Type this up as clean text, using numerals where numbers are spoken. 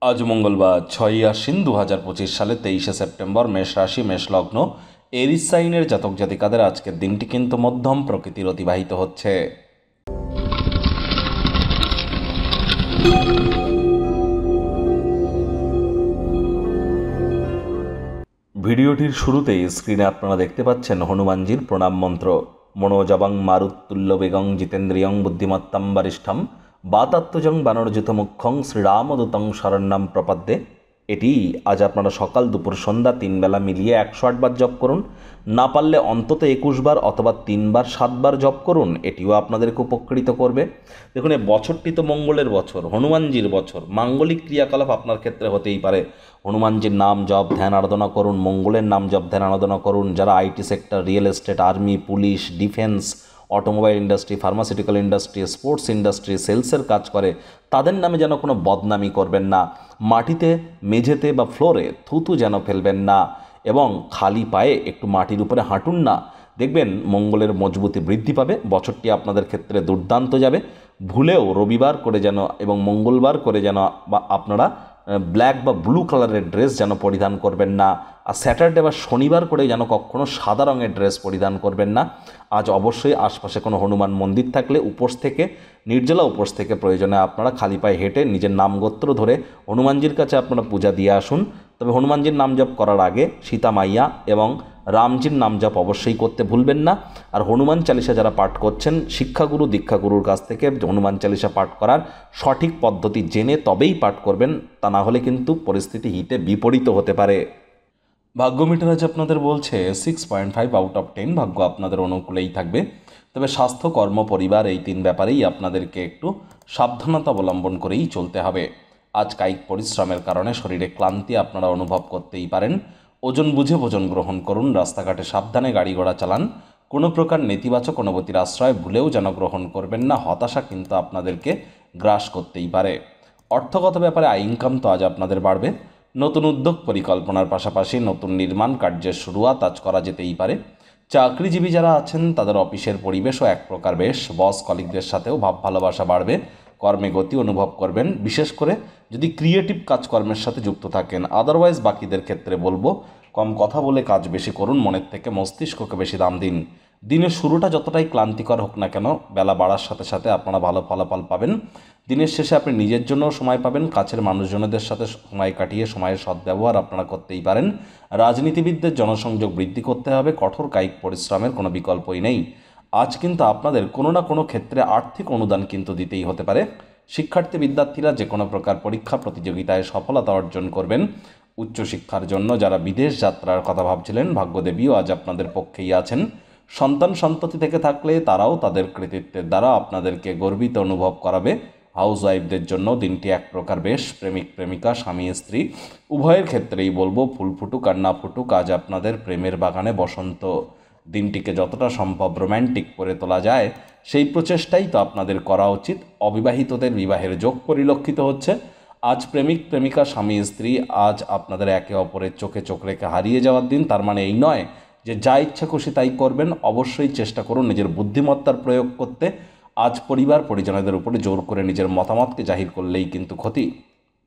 আজ মঙ্গলবার 6ই আশ্বিন 2025 সালে 23শে সেপ্টেম্বর, মেষ রাশি, মেষ লগ্ন, এরিস সাইনের জাতক জাতিকাদের আজকের দিনটি কিন্তু মধ্যম প্রকৃতির অতিবাহিত হচ্ছে। ভিডিওটির শুরুতেই স্ক্রিনে আপনারা দেখতে পাচ্ছেন হনুমানজির প্রণাম মন্ত্র। মনোজবং মারুত্তুল্য বেগং জিতেন্দ্রিয়ং বুদ্ধিমত্তাম বরিষ্ঠম বাতাত্মজং বানরজিত মুখ্যং শ্রীরামদূতং শরণ্যম প্রপদ্যে। এটি আজ আপনারা সকাল দুপুর সন্ধ্যা 3 বেলা মিলিয়ে 108 বার জপ করুন। না পারলে অন্তত 21 বার অথবা 3 বার 7 বার জপ করুন, এটিও আপনাদেরকে উপকৃত করবে। দেখুন, এই বছরটি তো মঙ্গলের বছর, হনুমানজির বছর। মাঙ্গলিক ক্রিয়াকলাপ আপনার ক্ষেত্রে হতেই পারে। হনুমানজির নাম জপ ধ্যান আরাধনা করুন, মঙ্গলের নাম জপ ধ্যান আরাধনা করুন। যারা IT sector, real estate, army, police, defence, automobile industry, pharmaceutical industry, sports industry, সেলসের কাজ করে, তাদের নামে যেন কোনো বদনামি করবেন না। মাটিতে, মেঝেতে বা ফ্লোরে থুতু যেন ফেলবেন না, এবং খালি পায়ে একটু মাটির উপরে হাঁটুন না। দেখবেন মঙ্গলের মজবুতি বৃদ্ধি পাবে। বছরটি আপনাদের ক্ষেত্রে দুর্দান্ত যাবে। ভুলেও রবিবার করে যেন এবং মঙ্গলবার করে যেন বা আপনারা ব্ল্যাক বা ব্লু কালারের ড্রেস যেন পরিধান করবেন না। আর স্যাটারডে বা শনিবার করে যেন কখনও সাদা রঙের ড্রেস পরিধান করবেন না। আজ অবশ্যই আশপাশে কোনো হনুমান মন্দির থাকলে উপোস থেকে, নির্জলা উপোস থেকে প্রয়োজনে আপনারা খালি পায়ে হেঁটে নিজের নামগোত্র ধরে হনুমানজির কাছে আপনারা পূজা দিয়ে আসুন। তবে হনুমানজির নাম জপ করার আগে সীতা মাইয়া এবং রামজির নাম জপ অবশ্যই করতে ভুলবেন না। আর হনুমান চালিসা যারা পাঠ করছেন, শিক্ষাগুরু দীক্ষাগুরুর কাছ থেকে হনুমান চালিসা পাঠ করার সঠিক পদ্ধতি জেনে তবেই পাঠ করবেন, তা না হলে কিন্তু পরিস্থিতি হিতে বিপরীত হতে পারে। ভাগ্য মিটার আজ আপনাদের বলছে 6.5 আউট অফ 10, ভাগ্য আপনাদের অনুকূলেই থাকবে। তবে স্বাস্থ্য, কর্ম, পরিবার এই 3 ব্যাপারেই আপনাদেরকে একটু সাবধানতা অবলম্বন করেই চলতে হবে। আজ কায়িক পরিশ্রমের কারণে শরীরে ক্লান্তি আপনারা অনুভব করতেই পারেন। ওজন বুঝে ভোজন গ্রহণ করুন। রাস্তাঘাটে সাবধানে গাড়ি ঘোড়া চালান। কোনো প্রকার নেতিবাচক অনুভূতির আশ্রয় ভুলেও যেন গ্রহণ করবেন না। হতাশা কিন্তু আপনাদেরকে গ্রাস করতেই পারে। অর্থগত ব্যাপারে আয় ইনকাম তো আজ আপনাদের বাড়বে। নতুন উদ্যোগ পরিকল্পনার পাশাপাশি নতুন নির্মাণ কার্যের শুরুয়াত আজ করা যেতেই পারে। চাকরিজীবী যারা আছেন তাদের অফিসের পরিবেশও এক প্রকার বেশ। বস কলিগদের সাথেও ভাব ভালোবাসা বাড়বে। কর্মে গতি অনুভব করবেন, বিশেষ করে যদি ক্রিয়েটিভ কাজকর্মের সাথে যুক্ত থাকেন। আদারওয়াইজ বাকিদের ক্ষেত্রে বলবো, কম কথা বলে কাজ বেশি করুন, মনের থেকে মস্তিষ্ককে বেশি দাম দিন। দিনের শুরুটা যতটাই ক্লান্তিকর হোক না কেন, বেলা বাড়ার সাথে সাথে আপনারা ভালো ফলাফল পাবেন। দিনের শেষে আপনি নিজের জন্যও সময় পাবেন। কাছের মানুষজনদের সাথে সময় কাটিয়ে সময়ের সদ্ব্যবহার আপনারা করতেই পারেন। রাজনীতিবিদদের জনসংযোগ বৃদ্ধি করতে হবে। কঠোর কায়িক পরিশ্রমের কোনো বিকল্পই নেই। আজ কিন্তু আপনাদের কোনো না কোনো ক্ষেত্রে আর্থিক অনুদান কিন্তু দিতেই হতে পারে। শিক্ষার্থী বিদ্যার্থীরা যে কোনো প্রকার পরীক্ষা প্রতিযোগিতায় সফলতা অর্জন করবেন। উচ্চশিক্ষার জন্য যারা বিদেশ যাত্রার কথা ভাবছিলেন, ভাগ্যদেবীও আজ আপনাদের পক্ষেই আছেন। সন্তান সন্ততি থেকে থাকলে তারাও তাদের কৃতিত্বের দ্বারা আপনাদেরকে গর্বিত অনুভব করাবে। হাউস ওয়াইফদের জন্য দিনটি এক প্রকার বেশ। প্রেমিক প্রেমিকা, স্বামী স্ত্রী উভয়ের ক্ষেত্রেই বলবো, ফুল ফুটুক আর না ফুটুক, আজ আপনাদের প্রেমের বাগানে বসন্ত। দিনটিকে যতটা সম্ভব রোম্যান্টিক করে তোলা যায় সেই প্রচেষ্টাই তো আপনাদের করা উচিত। অবিবাহিতদের বিবাহের যোগ পরিলক্ষিত হচ্ছে। আজ প্রেমিক প্রেমিকা, স্বামী স্ত্রী আজ আপনাদের একে অপরের চোখে চোখ রেখে হারিয়ে যাওয়ার দিন। তার মানে এই নয় যে যা ইচ্ছা খুশি তাই করবেন। অবশ্যই চেষ্টা করুন নিজের বুদ্ধিমত্তার প্রয়োগ করতে। আজ পরিবার পরিজনদের উপরে জোর করে নিজের মতামতকে জাহির করলেই কিন্তু ক্ষতি।